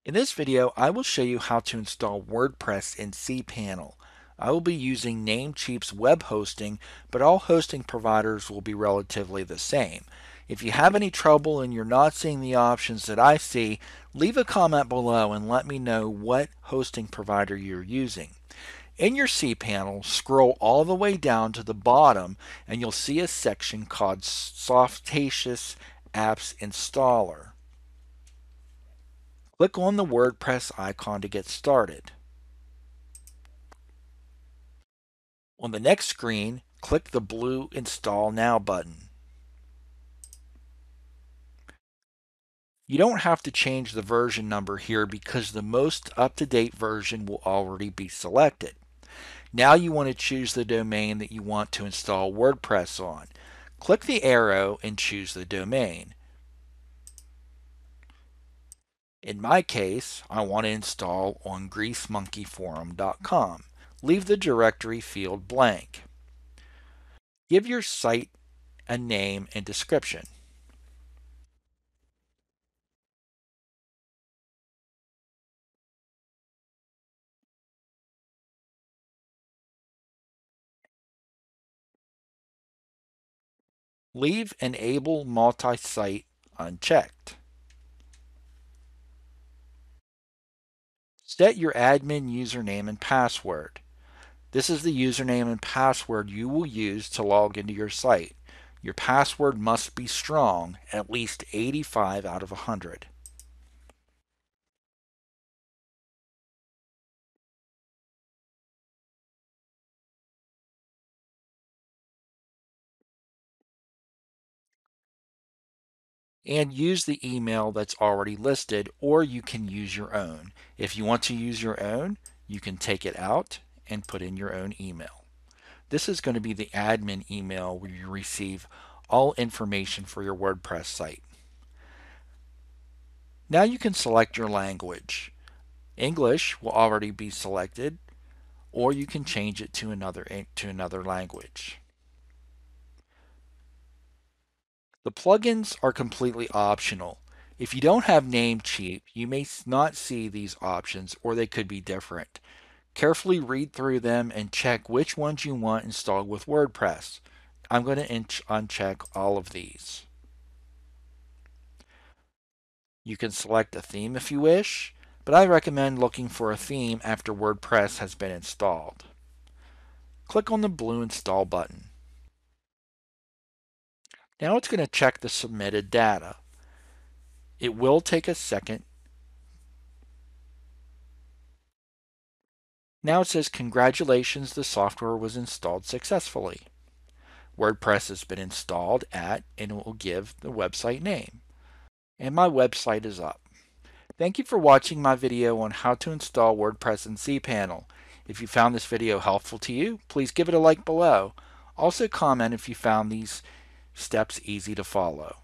In this video, I will show you how to install WordPress in cPanel. I will be using Namecheap's web hosting, but all hosting providers will be relatively the same. If you have any trouble and you're not seeing the options that I see, leave a comment below and let me know what hosting provider you're using. In your cPanel, scroll all the way down to the bottom and you'll see a section called Softacious Apps Installer. Click on the WordPress icon to get started. On the next screen, click the blue Install Now button. You don't have to change the version number here because the most up-to-date version will already be selected. Now you want to choose the domain that you want to install WordPress on. Click the arrow and choose the domain. In my case, I want to install on greasemonkeyforum.com. Leave the directory field blank. Give your site a name and description. Leave Enable Multi-Site unchecked. Set your admin username and password. This is the username and password you will use to log into your site. Your password must be strong, at least 85 out of 100. And use the email that's already listed, or you can use your own. If you want to use your own, you can take it out and put in your own email. This is going to be the admin email where you receive all information for your WordPress site. Now you can select your language. English will already be selected, or you can change it to another language. The plugins are completely optional. If you don't have Namecheap, you may not see these options, or they could be different. Carefully read through them and check which ones you want installed with WordPress. I'm going to uncheck all of these. You can select a theme if you wish, but I recommend looking for a theme after WordPress has been installed. Click on the blue Install button. Now it's going to check the submitted data. It will take a second. Now it says, congratulations, the software was installed successfully. WordPress has been installed at, and it will give the website name. And my website is up. Thank you for watching my video on how to install WordPress in cPanel. If you found this video helpful to you, please give it a like below. Also comment if you found these steps easy to follow.